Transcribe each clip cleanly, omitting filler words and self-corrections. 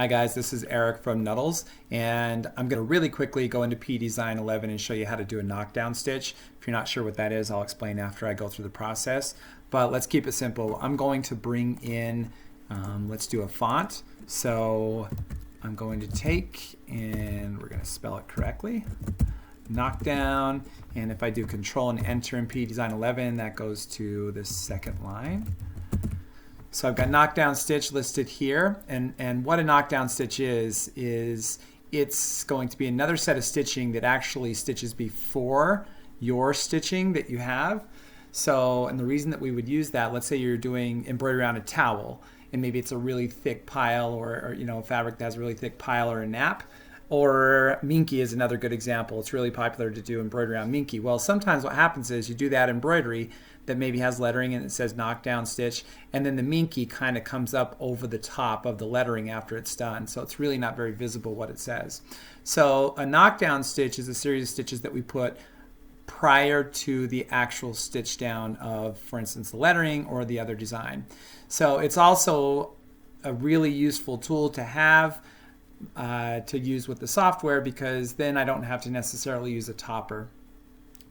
Hi guys, this is Eric from Nuddles, and I'm going to really quickly go into PeDesign 11 and show you how to do a knockdown stitch. If you're not sure what that is, I'll explain after I go through the process. But let's keep it simple. I'm going to bring in, let's do a font. So I'm going to take, and we're going to spell it correctly, Knockdown, and if I do Control and Enter in PeDesign 11, that goes to the second line. So I've got Knockdown Stitch listed here, and what a Knockdown Stitch is it's going to be another set of stitching that actually stitches before your stitching that you have. So, and the reason that we would use that, let's say you're doing embroidery on a towel, and maybe it's a really thick pile, or you know, a fabric that has a really thick pile or a nap. Or minky is another good example. It's really popular to do embroidery on minky. Well, sometimes what happens is you do that embroidery that maybe has lettering and it says Knockdown Stitch, and then the minky kind of comes up over the top of the lettering after it's done. So it's really not very visible what it says. So a knockdown stitch is a series of stitches that we put prior to the actual stitch down of, for instance, the lettering or the other design. So it's also a really useful tool to have to use with the software, because then I don't have to necessarily use a topper.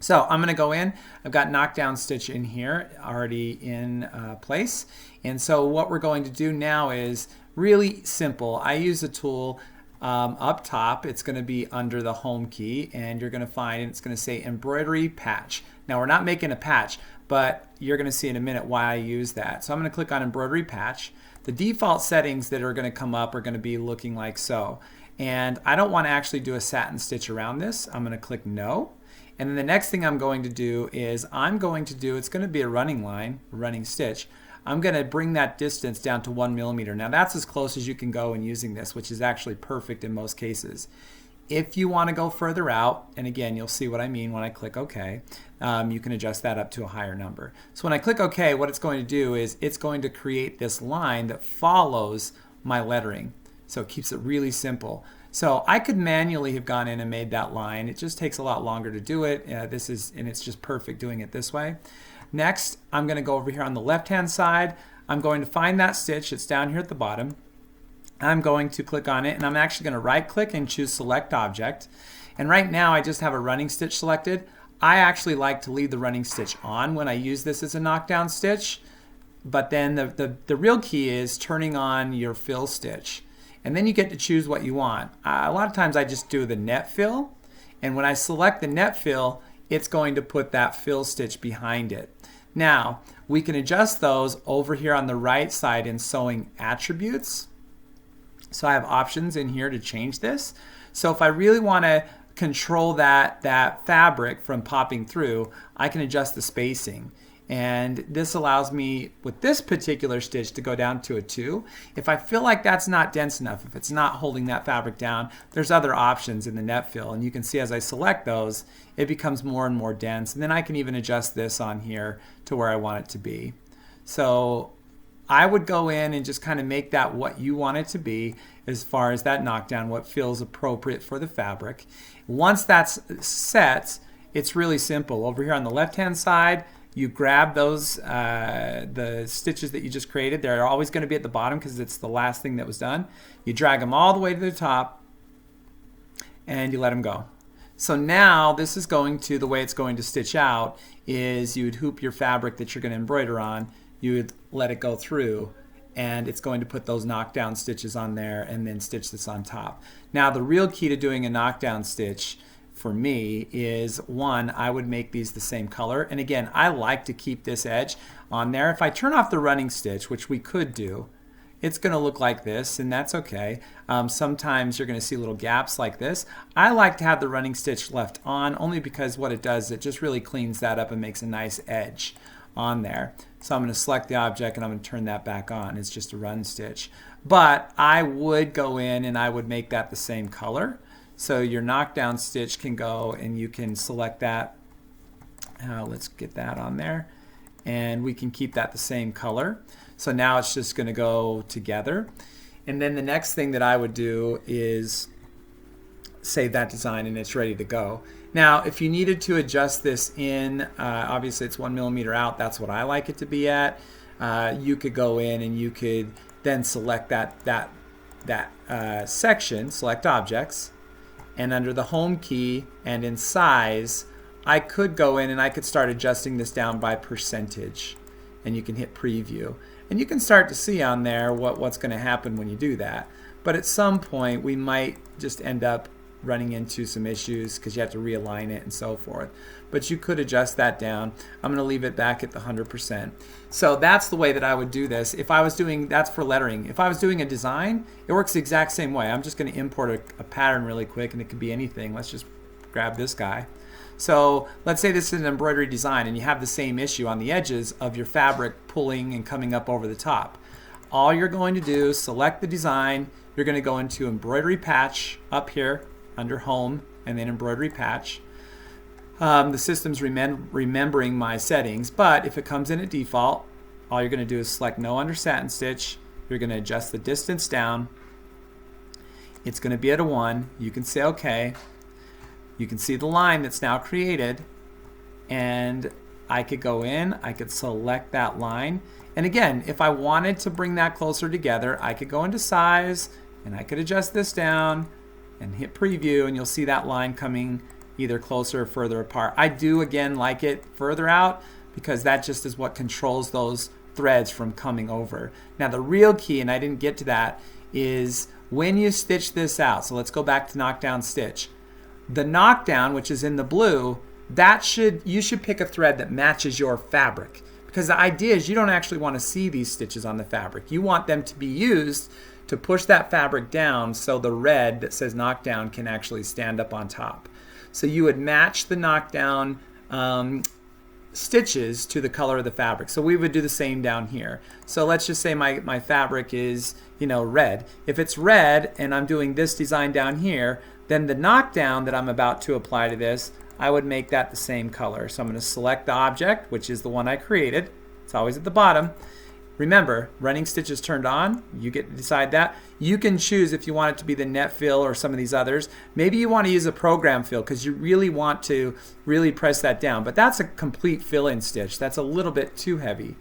So I'm going to go in. I've got Knockdown Stitch in here already in place. And so what we're going to do now is really simple. I use a tool up top. It's going to be under the home key, and you're going to find it's going to say Embroidery Patch. Now we're not making a patch, but you're going to see in a minute why I use that. So I'm going to click on Embroidery Patch. The default settings that are going to come up are going to be looking like so. And I don't want to actually do a satin stitch around this. I'm going to click No. And then the next thing I'm going to do is it's going to be a running line, running stitch. I'm going to bring that distance down to 1 millimeter. Now that's as close as you can go in using this, which is actually perfect in most cases. If you want to go further out, and again, you'll see what I mean when I click OK, you can adjust that up to a higher number. So when I click OK, what it's going to do is it's going to create this line that follows my lettering. So it keeps it really simple. So I could manually have gone in and made that line. It just takes a lot longer to do it. And it's just perfect doing it this way. Next, I'm going to go over here on the left-hand side. I'm going to find that stitch. It's down here at the bottom. I'm going to click on it, and I'm actually going to right-click and choose Select Object. And right now, I just have a running stitch selected. I actually like to leave the running stitch on when I use this as a knockdown stitch. But then the real key is turning on your fill stitch. And then you get to choose what you want. A lot of times I just do the net fill, and when I select the net fill, it's going to put that fill stitch behind it. Now, we can adjust those over here on the right side in Sewing Attributes. So I have options in here to change this. So if I really want to control that fabric from popping through, I can adjust the spacing. And this allows me, with this particular stitch, to go down to a 2. If I feel like that's not dense enough, if it's not holding that fabric down, there's other options in the net fill. And you can see as I select those, it becomes more and more dense. And then I can even adjust this on here to where I want it to be. So I would go in and just kind of make that what you want it to be as far as that knockdown, what feels appropriate for the fabric. Once that's set, it's really simple. Over here on the left-hand side, you grab those, the stitches that you just created. They're always going to be at the bottom because it's the last thing that was done. You drag them all the way to the top, and you let them go. So now this is going to, the way it's going to stitch out is you would hoop your fabric that you're going to embroider on. You would let it go through, and it's going to put those knockdown stitches on there and then stitch this on top. Now the real key to doing a knockdown stitch for me is, one, I would make these the same color. And again, I like to keep this edge on there. If I turn off the running stitch, which we could do, it's going to look like this, and that's okay. Sometimes you're going to see little gaps like this. I like to have the running stitch left on, only because what it does, it just really cleans that up and makes a nice edge on there. So I'm going to select the object and I'm going to turn that back on. It's just a run stitch. But I would go in and I would make that the same color. So your knockdown stitch can go and you can select that. Let's get that on there. And we can keep that the same color. So now it's just going to go together. And then the next thing that I would do is save that design, and it's ready to go. Now, if you needed to adjust this in, obviously it's 1 millimeter out. That's what I like it to be at. You could go in and you could then select that section, select objects, and under the home key and in size, I could go in and I could start adjusting this down by percentage, and you can hit preview. And you can start to see on there what's going to happen when you do that. But at some point we might just end up running into some issues because you have to realign it and so forth. But you could adjust that down. I'm going to leave it back at the 100%. So that's the way that I would do this. If I was doing, that's for lettering. If I was doing a design, it works the exact same way. I'm just going to import a pattern really quick, and it could be anything. Let's just grab this guy. So let's say this is an embroidery design and you have the same issue on the edges of your fabric pulling and coming up over the top. All you're going to do is select the design. You're going to go into Embroidery Patch up here under Home and then Embroidery Patch. The system's remembering my settings, but if it comes in at default, all you're going to do is select No under Satin Stitch. You're going to adjust the distance down. It's going to be at a 1. You can say OK. You can see the line that's now created, and I could go in, I could select that line, and again, if I wanted to bring that closer together, I could go into size and I could adjust this down and hit preview, and you'll see that line coming either closer or further apart. I do again like it further out because that just is what controls those threads from coming over. Now the real key, and I didn't get to that, is when you stitch this out. So let's go back to Knockdown Stitch. The knockdown, which is in the blue, you should pick a thread that matches your fabric, because the idea is you don't actually want to see these stitches on the fabric. You want them to be used to push that fabric down so the red that says knockdown can actually stand up on top. So you would match the knockdown stitches to the color of the fabric. So we would do the same down here. So let's just say my fabric is, red. If it's red and I'm doing this design down here, then the knockdown that I'm about to apply to this, I would make that the same color. So I'm going to select the object, which is the one I created. It's always at the bottom. Remember, running stitch is turned on. You get to decide that. You can choose if you want it to be the net fill or some of these others. Maybe you want to use a program fill because you really want to really press that down. But that's a complete fill-in stitch. That's a little bit too heavy.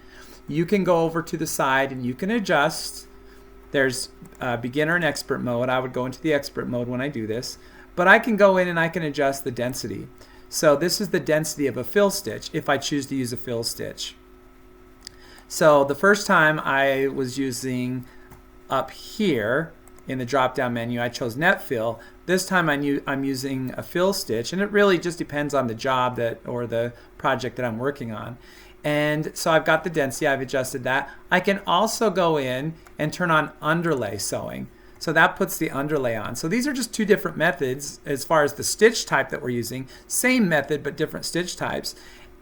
You can go over to the side and you can adjust. There's beginner and expert mode. I would go into the expert mode when I do this. But I can go in and I can adjust the density. So this is the density of a fill stitch if I choose to use a fill stitch. So the first time I was using up here in the drop down menu, I chose net fill. This time I'm using a fill stitch, and it really just depends on the job or the project that I'm working on. And so I've got the density, I've adjusted that. I can also go in and turn on underlay sewing. So that puts the underlay on. So these are just two different methods as far as the stitch type that we're using. Same method, but different stitch types.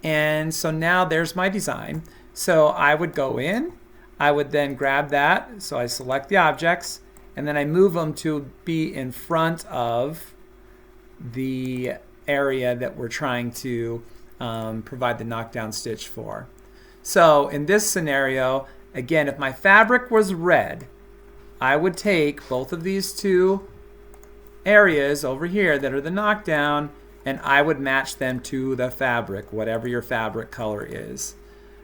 And so now there's my design. So I would go in, I would then grab that. So I select the objects, and then I move them to be in front of the area that we're trying to provide the knockdown stitch for. So in this scenario, again, if my fabric was red, I would take both of these two areas over here that are the knockdown, and I would match them to the fabric, whatever your fabric color is.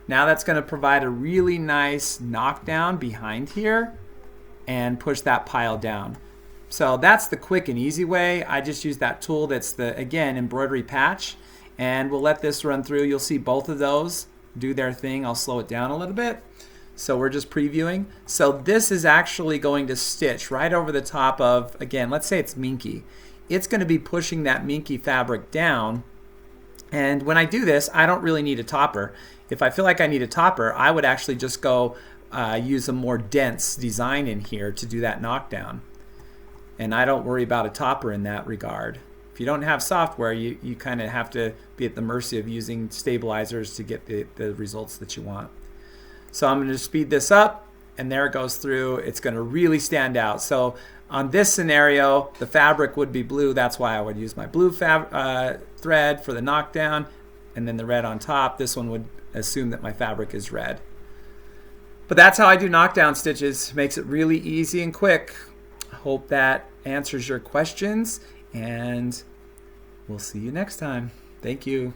Now that's going to provide a really nice knockdown behind here and push that pile down. So that's the quick and easy way. I just use that tool that's the, again, Embroidery Patch, and we'll let this run through. You'll see both of those do their thing. I'll slow it down a little bit. So we're just previewing. So this is actually going to stitch right over the top of, again, let's say it's minky. It's going to be pushing that minky fabric down. And when I do this, I don't really need a topper. If I feel like I need a topper, I would actually just go use a more dense design in here to do that knockdown. And I don't worry about a topper in that regard. If you don't have software, you kind of have to be at the mercy of using stabilizers to get the results that you want. So I'm going to speed this up, and there it goes through. It's going to really stand out. So on this scenario, the fabric would be blue. That's why I would use my blue thread for the knockdown, and then the red on top. This one would assume that my fabric is red. But that's how I do knockdown stitches. Makes it really easy and quick. Hope that answers your questions, and we'll see you next time. Thank you.